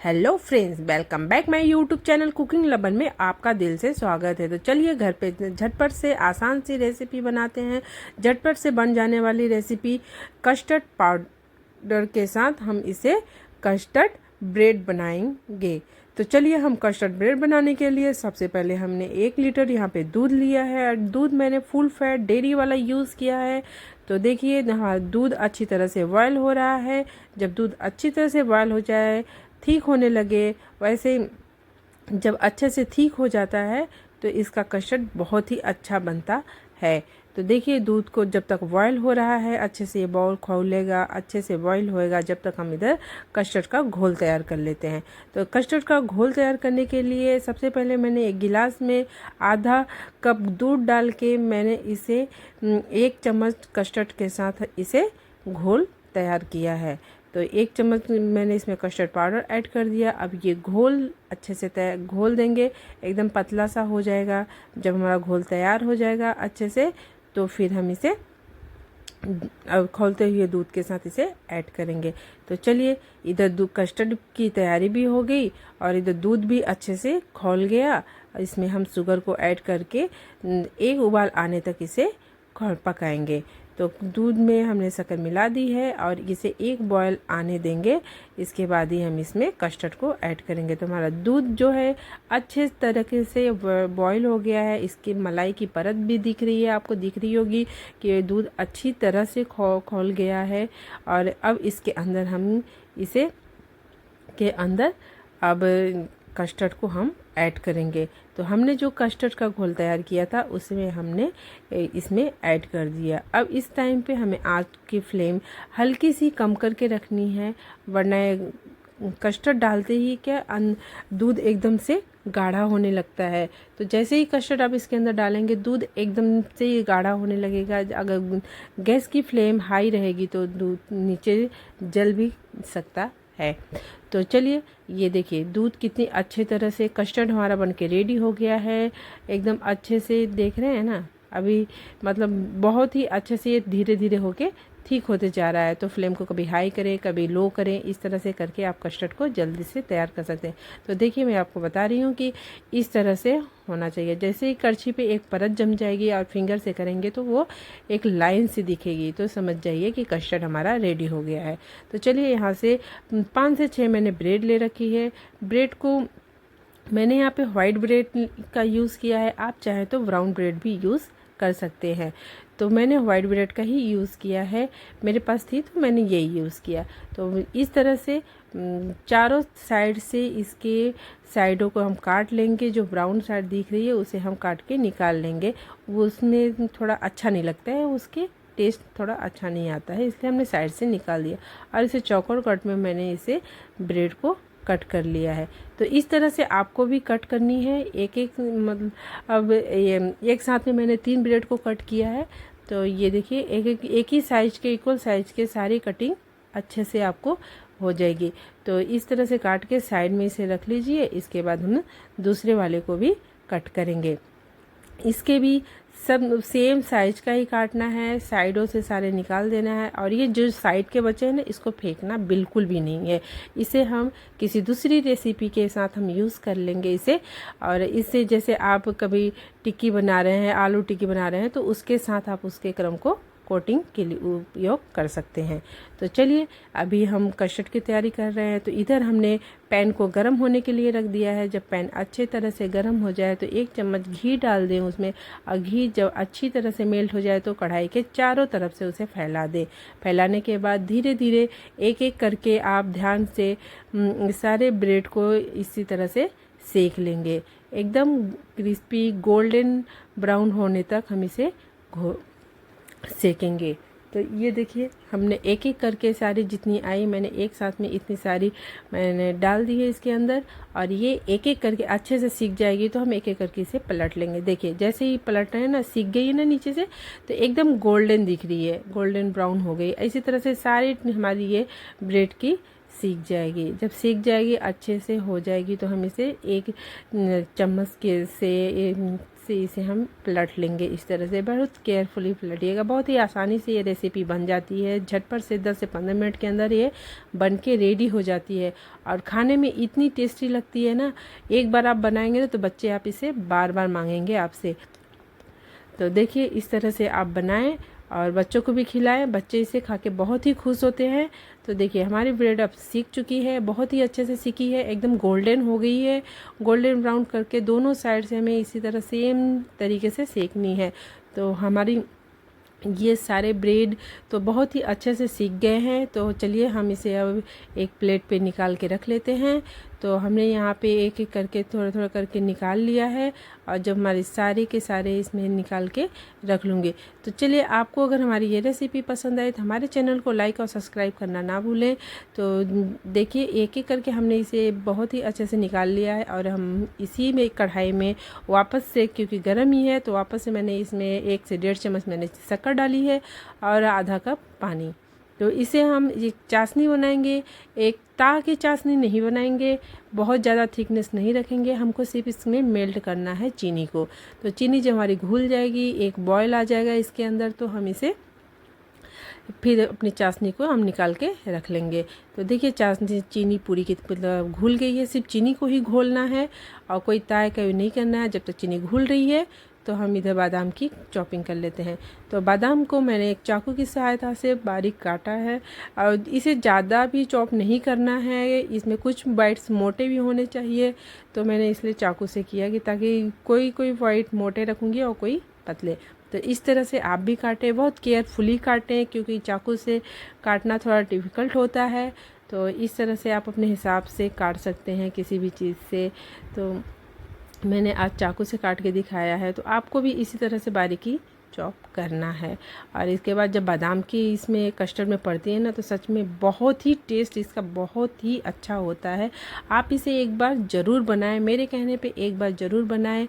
Hello friends, welcome back my YouTube channel cooking लबन में आपका दिल से स्वागत है। तो चलिए घर पे झटपट से आसान सी रेसिपी बनाते हैं। झटपट से बन जाने वाली रेसिपी कस्टर्ड पाउडर के साथ हम इसे कस्टर्ड ब्रेड बनाएंगे। तो चलिए हम कस्टर्ड ब्रेड बनाने के लिए सबसे पहले हमने 1 लीटर यहाँ पे दूध लिया है और दूध मैंने फुल फैट डेयरी वाला यूज़ किया है। तो देखिए हमारा दूध अच्छी तरह से बॉयल हो रहा है। जब दूध अच्छी तरह से बॉयल हो जाए, ठीक होने लगे, वैसे जब अच्छे से ठीक हो जाता है तो इसका कस्टर्ड बहुत ही अच्छा बनता है। तो देखिए दूध को जब तक बॉयल हो रहा है अच्छे से ये बॉल खोलेगा, अच्छे से बॉयल होएगा जब तक हम इधर कस्टर्ड का घोल तैयार कर लेते हैं। तो कस्टर्ड का घोल तैयार करने के लिए सबसे पहले मैंने एक गिलास में आधा कप दूध डाल के मैंने इसे 1 चम्मच कस्टर्ड के साथ इसे घोल तैयार किया है। तो 1 चम्मच मैंने इसमें कस्टर्ड पाउडर ऐड कर दिया। अब ये घोल अच्छे से घोल देंगे, एकदम पतला सा हो जाएगा। जब हमारा घोल तैयार हो जाएगा अच्छे से तो फिर हम इसे अब खौलते हुए दूध के साथ इसे ऐड करेंगे। तो चलिए इधर दूध कस्टर्ड की तैयारी भी हो गई और इधर दूध भी अच्छे से खौल गया। इसमें हम शुगर को ऐड करके 1 उबाल आने तक इसे पकाएंगे। तो दूध में हमने शक्कर मिला दी है और इसे 1 बॉयल आने देंगे। इसके बाद ही हम इसमें कस्टर्ड को ऐड करेंगे। तो हमारा दूध जो है अच्छे तरीके से बॉयल हो गया है। इसकी मलाई की परत भी दिख रही है, आपको दिख रही होगी कि दूध अच्छी तरह से खौल गया है। और अब इसके अंदर हम इसे के अंदर अब कस्टर्ड को हम ऐड करेंगे। तो हमने जो कस्टर्ड का घोल तैयार किया था उसमें हमने इसमें ऐड कर दिया। अब इस टाइम पे हमें आँच की फ्लेम हल्की सी कम करके रखनी है, वरना कस्टर्ड डालते ही क्या दूध एकदम से गाढ़ा होने लगता है। तो जैसे ही कस्टर्ड आप इसके अंदर डालेंगे दूध एकदम से गाढ़ा होने लगेगा। अगर गैस की फ्लेम हाई रहेगी तो दूध नीचे जल भी सकता है। तो चलिए ये देखिए दूध कितनी अच्छे तरह से कस्टर्ड हमारा बनके रेडी हो गया है। एकदम अच्छे से देख रहे हैं ना, अभी मतलब बहुत ही अच्छे से ये धीरे धीरे होके ठीक होते जा रहा है। तो फ्लेम को कभी हाई करें कभी लो करें, इस तरह से करके आप कस्टर्ड को जल्दी से तैयार कर सकते हैं। तो देखिए मैं आपको बता रही हूँ कि इस तरह से होना चाहिए। जैसे ही कड़छी पे एक परत जम जाएगी और फिंगर से करेंगे तो वो एक लाइन सी दिखेगी, तो समझ जाइए कि कस्टर्ड हमारा रेडी हो गया है। तो चलिए यहाँ से 5 से 6 मैंने ब्रेड ले रखी है। ब्रेड को मैंने यहाँ पे वाइट ब्रेड का यूज़ किया है, आप चाहे तो ब्राउन ब्रेड भी यूज़ कर सकते हैं। तो मैंने वाइट ब्रेड का ही यूज़ किया है, मेरे पास थी तो मैंने यही यूज़ किया। तो इस तरह से चारों साइड से इसके साइडों को हम काट लेंगे। जो ब्राउन साइड दिख रही है उसे हम काट के निकाल लेंगे, वो उसमें थोड़ा अच्छा नहीं लगता है, उसके टेस्ट थोड़ा अच्छा नहीं आता है, इसलिए हमने साइड से निकाल दिया। और इसे चौकोर कट में मैंने इसे ब्रेड को कट कर लिया है। तो इस तरह से आपको भी कट करनी है एक एक, मतलब अब एक साथ में मैंने 3 ब्रेड को कट किया है। तो ये देखिए एक ही साइज के, इक्वल साइज के सारी कटिंग अच्छे से आपको हो जाएगी। तो इस तरह से काट के साइड में इसे रख लीजिए। इसके बाद हम दूसरे वाले को भी कट करेंगे। इसके भी सब सेम साइज का ही काटना है, साइडों से सारे निकाल देना है। और ये जो साइड के बचे हैं ना, इसको फेंकना बिल्कुल भी नहीं है। इसे हम किसी दूसरी रेसिपी के साथ हम यूज़ कर लेंगे इसे। और इससे जैसे आप कभी टिक्की बना रहे हैं, आलू टिक्की बना रहे हैं, तो उसके साथ आप उसके क्रम को कोटिंग के लिए उपयोग कर सकते हैं। तो चलिए अभी हम कस्टर्ड की तैयारी कर रहे हैं। तो इधर हमने पैन को गर्म होने के लिए रख दिया है। जब पैन अच्छे तरह से गर्म हो जाए तो 1 चम्मच घी डाल दें उसमें। और घी जब अच्छी तरह से मेल्ट हो जाए तो कढ़ाई के चारों तरफ से उसे फैला दें। फैलाने के बाद धीरे धीरे एक एक करके आप ध्यान से सारे ब्रेड को इसी तरह से सेक लेंगे। एकदम क्रिस्पी गोल्डन ब्राउन होने तक हम इसे सेकेंगे। तो ये देखिए हमने एक एक करके सारी जितनी आई मैंने एक साथ में इतनी सारी मैंने डाल दी है इसके अंदर। और ये एक एक करके अच्छे से सीख जाएगी तो हम एक एक करके इसे पलट लेंगे। देखिए जैसे ही पलट रहे हैं ना, सीख गई है ना नीचे से, तो एकदम गोल्डन दिख रही है, गोल्डन ब्राउन हो गई। इसी तरह से सारी हमारी ये ब्रेड की सीख जाएगी। जब सीख जाएगी अच्छे से हो जाएगी तो हम इसे एक चम्मच के से से इसे हम पलट लेंगे। इस तरह से बहुत केयरफुली पलटिएगा। बहुत ही आसानी से ये रेसिपी बन जाती है। झटपट से 10 से 15 मिनट के अंदर ये बन के रेडी हो जाती है और खाने में इतनी टेस्टी लगती है ना। एक बार आप बनाएंगे ना तो बच्चे आप इसे बार बार मांगेंगे आपसे। तो देखिए इस तरह से आप बनाएं और बच्चों को भी खिलाएं। बच्चे इसे खा के बहुत ही खुश होते हैं। तो देखिए हमारी ब्रेड अब सीख चुकी है, बहुत ही अच्छे से सीखी है, एकदम गोल्डन हो गई है। गोल्डन ब्राउन करके दोनों साइड से हमें इसी तरह सेम तरीके से सेकनी है। तो हमारी ये सारे ब्रेड तो बहुत ही अच्छे से सीख गए हैं। तो चलिए हम इसे अब एक प्लेट पे निकाल के रख लेते हैं। तो हमने यहाँ पे एक एक करके थोड़ा थोड़ा करके निकाल लिया है और जब हमारे सारे के सारे इसमें निकाल के रख लूँगी। तो चलिए आपको अगर हमारी ये रेसिपी पसंद आए तो हमारे चैनल को लाइक और सब्सक्राइब करना ना भूलें। तो देखिए एक एक करके हमने इसे बहुत ही अच्छे से निकाल लिया है और हम इसी में कढ़ाई में वापस से, क्योंकि गर्म ही है, तो वापस से मैंने इसमें 1 से 1.5 चम्मच मैंने शक्कर डाली है और आधा कप पानी। तो इसे हम ये चाशनी बनाएंगे। एक ता की चाशनी नहीं बनाएंगे, बहुत ज़्यादा थिकनेस नहीं रखेंगे, हमको सिर्फ इसमें मेल्ट करना है चीनी को। तो चीनी जब हमारी घुल जाएगी, एक बॉयल आ जाएगा इसके अंदर, तो हम इसे फिर अपनी चाशनी को हम निकाल के रख लेंगे। तो देखिए चाशनी चीनी पूरी की मतलब घुल गई है। सिर्फ चीनी को ही घोलना है और कोई ताय का नहीं करना है। जब तक चीनी घुल रही है तो हम इधर बादाम की चॉपिंग कर लेते हैं। तो बादाम को मैंने एक चाकू की सहायता से बारीक काटा है और इसे ज़्यादा भी चॉप नहीं करना है। इसमें कुछ बाइट्स मोटे भी होने चाहिए, तो मैंने इसलिए चाकू से किया कि ताकि कोई बाइट मोटे रखूँगी और कोई पतले। तो इस तरह से आप भी काटें, बहुत केयरफुली काटें क्योंकि चाकू से काटना थोड़ा डिफ़िकल्ट होता है। तो इस तरह से आप अपने हिसाब से काट सकते हैं किसी भी चीज़ से। तो मैंने आज चाकू से काट के दिखाया है, तो आपको भी इसी तरह से बारीकी चॉप करना है। और इसके बाद जब बादाम की इसमें कस्टर्ड में पड़ती है ना, तो सच में बहुत ही टेस्ट इसका बहुत ही अच्छा होता है। आप इसे एक बार ज़रूर बनाएं, मेरे कहने पे एक बार ज़रूर बनाएं।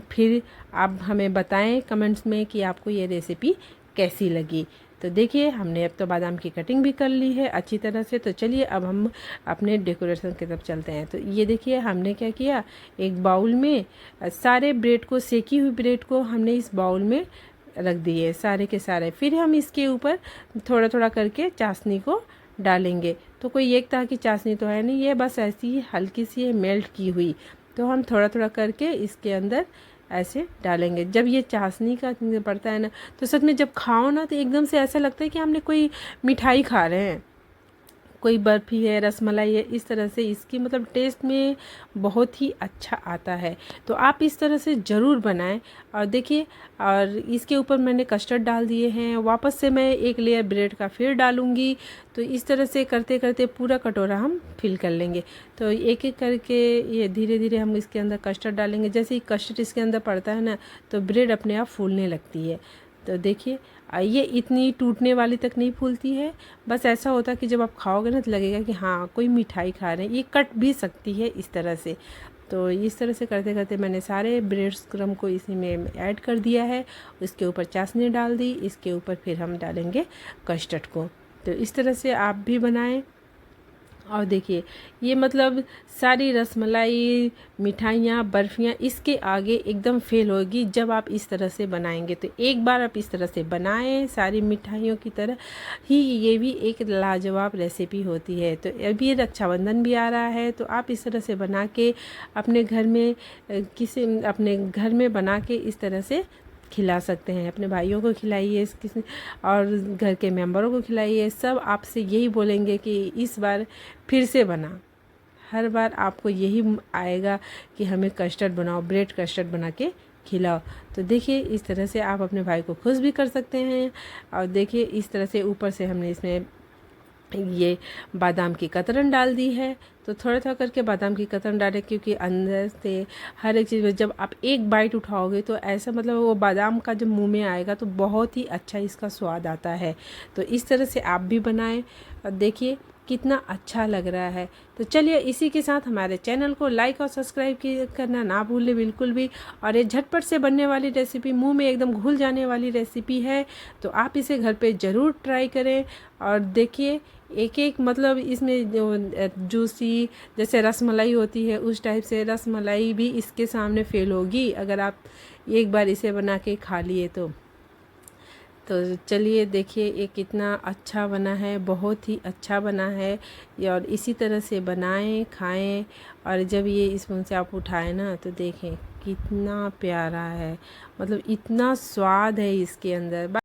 फिर आप हमें बताएं कमेंट्स में कि आपको ये रेसिपी कैसी लगी। तो देखिए हमने अब तो बादाम की कटिंग भी कर ली है अच्छी तरह से। तो चलिए अब हम अपने डेकोरेशन की तरफ चलते हैं। तो ये देखिए हमने क्या किया, एक बाउल में सारे ब्रेड को, सेकी हुई ब्रेड को हमने इस बाउल में रख दिए सारे के सारे। फिर हम इसके ऊपर थोड़ा थोड़ा करके चाशनी को डालेंगे। तो कोई एक तरह की चाशनी तो है नहीं, ये बस ऐसी ही हल्की सी है मेल्ट की हुई। तो हम थोड़ा थोड़ा करके इसके अंदर ऐसे डालेंगे। जब ये चाशनी का पड़ता है ना, तो सच में जब खाओ ना तो एकदम से ऐसा लगता है कि हमने कोई मिठाई खा रहे हैं, कोई बर्फ़ी है, रसमलाई है। इस तरह से इसकी मतलब टेस्ट में बहुत ही अच्छा आता है। तो आप इस तरह से ज़रूर बनाएं। और देखिए और इसके ऊपर मैंने कस्टर्ड डाल दिए हैं। वापस से मैं एक लेयर ब्रेड का फिर डालूँगी। तो इस तरह से करते करते पूरा कटोरा हम फिल कर लेंगे। तो एक एक करके ये धीरे धीरे हम इसके अंदर कस्टर्ड डालेंगे। जैसे ही कस्टर्ड इसके अंदर पड़ता है ना, तो ब्रेड अपने आप फूलने लगती है। तो देखिए ये इतनी टूटने वाली तक नहीं फूलती है, बस ऐसा होता है कि जब आप खाओगे ना तो लगेगा कि हाँ कोई मिठाई खा रहे हैं। ये कट भी सकती है इस तरह से। तो इस तरह से करते करते मैंने सारे ब्रेड क्रम्ब को इसी में ऐड कर दिया है। उसके ऊपर चाशनी डाल दी, इसके ऊपर फिर हम डालेंगे कस्टर्ड को। तो इस तरह से आप भी बनाएं। और देखिए ये मतलब सारी रसमलाई, मिठाइयाँ, बर्फ़ियाँ इसके आगे एकदम फेल होगी जब आप इस तरह से बनाएंगे। तो एक बार आप इस तरह से बनाएं, सारी मिठाइयों की तरह ही ये भी एक लाजवाब रेसिपी होती है। तो अभी रक्षाबंधन भी आ रहा है, तो आप इस तरह से बना के अपने घर में अपने घर में बना के इस तरह से खिला सकते हैं। अपने भाइयों को खिलाइए, किसी और घर के मेंबरों को खिलाइए। सब आपसे यही बोलेंगे कि इस बार फिर से बना। हर बार आपको यही आएगा कि हमें कस्टर्ड बनाओ, ब्रेड कस्टर्ड बना के खिलाओ। तो देखिए इस तरह से आप अपने भाई को खुश भी कर सकते हैं। और देखिए इस तरह से ऊपर से हमने इसमें ये बादाम की कतरन डाल दी है। तो थोड़ा थोड़ा करके बादाम की कतरन डालें, क्योंकि अंदर से हर एक चीज़ में जब आप एक बाइट उठाओगे तो ऐसा मतलब वो बादाम का जब मुंह में आएगा तो बहुत ही अच्छा इसका स्वाद आता है। तो इस तरह से आप भी बनाएं और देखिए कितना अच्छा लग रहा है। तो चलिए इसी के साथ हमारे चैनल को लाइक और सब्सक्राइब करना ना भूलें बिल्कुल भी। और ये झटपट से बनने वाली रेसिपी, मुंह में एकदम घुल जाने वाली रेसिपी है। तो आप इसे घर पे ज़रूर ट्राई करें और देखिए एक एक मतलब इसमें जो जूसी जैसे रसमलाई होती है उस टाइप से रसमलाई भी इसके सामने फेल होगी अगर आप एक बार इसे बना के खा लिए तो चलिए देखिए ये कितना अच्छा बना है, बहुत ही अच्छा बना है। और इसी तरह से बनाएं खाएं और जब ये स्पून से आप उठाएं ना तो देखें कितना प्यारा है, मतलब इतना स्वाद है इसके अंदर।